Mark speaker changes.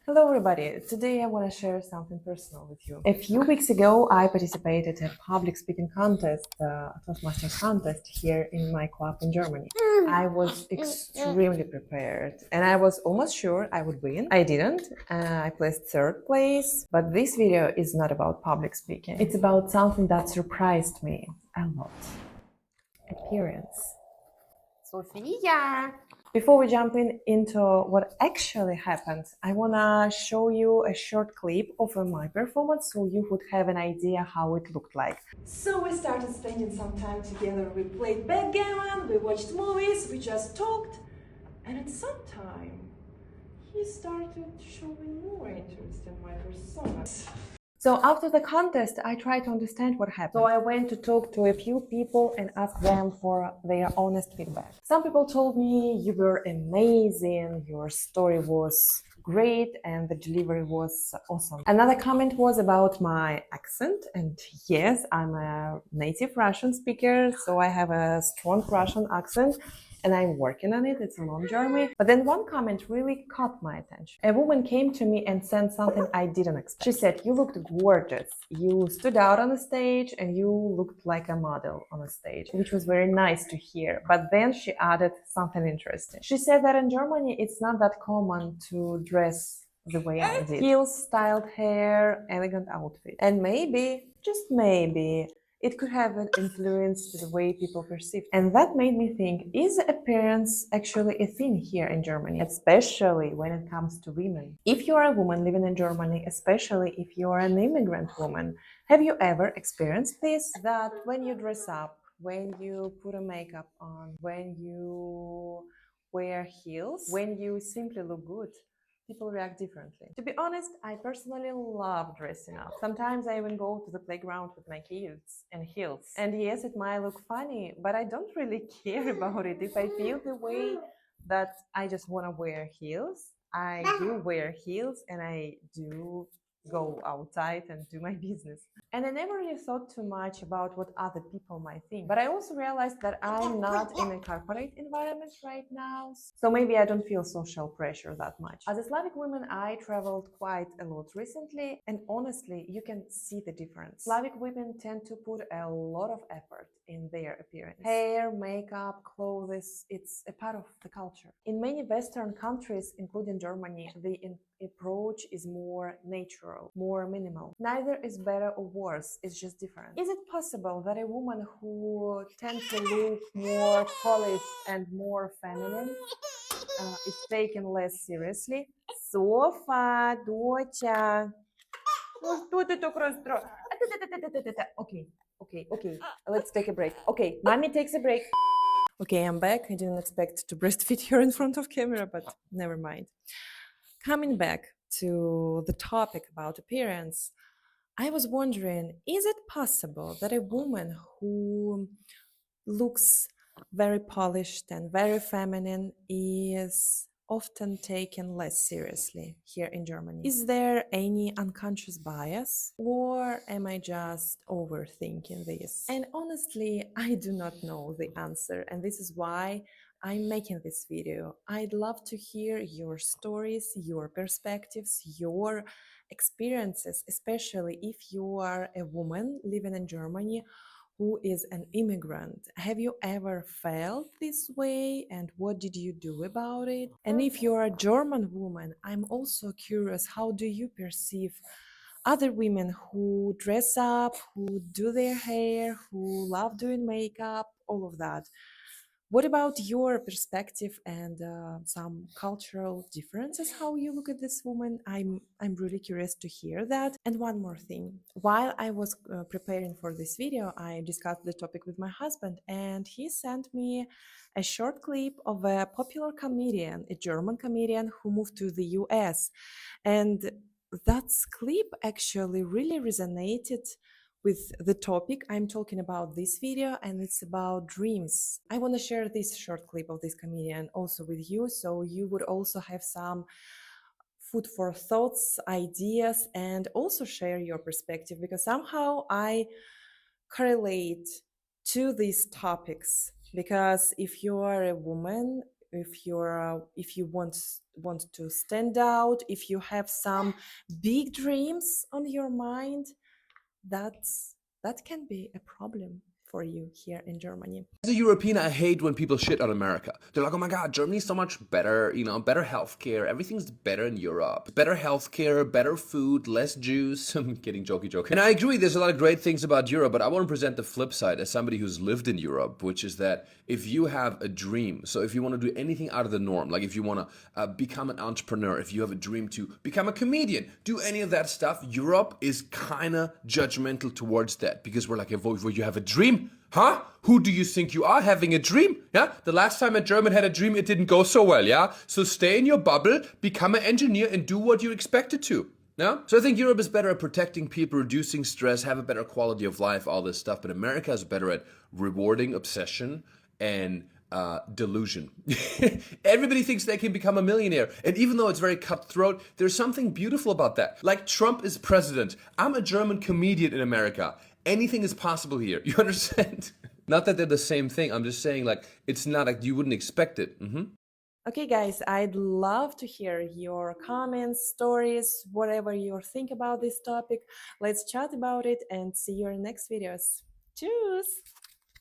Speaker 1: Hello everybody, today I want to share something personal with you. A few weeks ago I participated in a public speaking contest, Toastmasters contest here in my club in Germany. I was extremely prepared and I was almost sure I would win. I didn't, I placed third place, but this video is not about public speaking. It's about something that surprised me a lot. Appearance. Sophia! Before we jump into what actually happened, I want to show you a short clip of my performance so you would have an idea how it looked like. So we started spending some time together. We played backgammon, we watched movies, we just talked, and at some time he started showing more interest in my persona. So after the contest, I tried to understand what happened. So I went to talk to a few people and asked them for their honest feedback. Some people told me you were amazing, your story was great, and the delivery was awesome. Another comment was about my accent, and yes, I'm a native Russian speaker, so I have a strong Russian accent. And I'm working on it, it's a long journey. But then one comment really caught my attention. A woman came to me and said something I didn't expect. She said, "You looked gorgeous. You stood out on the stage and you looked like a model on a stage," which was very nice to hear. But then she added something interesting. She said that in Germany, it's not that common to dress the way I did. Heels, styled hair, elegant outfit. And maybe, just maybe, it could have an influence to the way people perceive. And that made me think, is appearance actually a thing here in Germany, especially when it comes to women? If you are a woman living in Germany, especially if you are an immigrant woman, have you ever experienced this? That when you dress up, when you put a makeup on, when you wear heels, when you simply look good, people react differently. To be honest, I personally love dressing up. Sometimes I even go to the playground with my kids and heels. And yes, it might look funny, but I don't really care about it. If I feel the way that I just want to wear heels, I do wear heels and I do go outside and do my business. And I never really thought too much about what other people might think. But I also realized that I'm not in a corporate environment right now, so maybe I don't feel social pressure that much. As a Slavic woman, I traveled quite a lot recently, and honestly, you can see the difference. Slavic women tend to put a lot of effort in their appearance. Hair, makeup, clothes, it's a part of the culture. In many Western countries, including Germany, the approach is more natural, more minimal. Neither is better or worse, it's just different. Is it possible that a woman who tends to look more polished and more feminine is taken less seriously? Софа, доча. Ну что ты так расстроилась? Okay. Let's take a break. Okay, mommy takes a break. Okay, I'm back. I didn't expect to breastfeed her in front of camera, but never mind. Coming back to the topic about appearance, I was wondering, is it possible that a woman who looks very polished and very feminine is often taken less seriously here in Germany? Is there any unconscious bias, or am I just overthinking this? And honestly, I do not know the answer, and this is why I'm making this video. I'd love to hear your stories, your perspectives, your experiences, especially if you are a woman living in Germany who is an immigrant. Have you ever felt this way, and what did you do about it? And if you're a German woman, I'm also curious, how do you perceive other women who dress up, who do their hair, who love doing makeup, all of that? What about your perspective and some cultural differences? How you look at this woman? I'm really curious to hear that. And one more thing: while I was preparing for this video, I discussed the topic with my husband, and he sent me a short clip of a popular comedian, a German comedian who moved to the U.S. And that clip actually really resonated with the topic I'm talking about this video, and it's about dreams. I want to share this short clip of this comedian also with you, so you would also have some food for thoughts, ideas, and also share your perspective, because somehow I correlate to these topics. Because if you are a woman if you want to stand out, if you have some big dreams on your mind, that can be a problem for you here in Germany.
Speaker 2: As a European, I hate when people shit on America. They're like, oh my God, Germany's so much better, better healthcare. Everything's better in Europe. Better healthcare, better food, less Jews. I'm getting jokey. And I agree, there's a lot of great things about Europe, but I want to present the flip side as somebody who's lived in Europe, which is that if you have a dream, so if you want to do anything out of the norm, like if you want to become an entrepreneur, if you have a dream to become a comedian, do any of that stuff, Europe is kind of judgmental towards that because we're like, if you have a dream, huh? Who do you think you are having a dream? Yeah? The last time a German had a dream, it didn't go so well, yeah? So stay in your bubble, become an engineer, and do what you're expected to. Yeah? So I think Europe is better at protecting people, reducing stress, have a better quality of life, all this stuff. But America is better at rewarding obsession and delusion. Everybody thinks they can become a millionaire. And even though it's very cutthroat, there's something beautiful about that. Like Trump is president. I'm a German comedian in America. Anything is possible here. You understand? Not that they're the same thing. I'm just saying, like, it's not like you wouldn't expect it.
Speaker 1: Okay, guys, I'd love to hear your comments, stories, whatever you think about this topic. Let's chat about it and see you in next videos. Tschüss!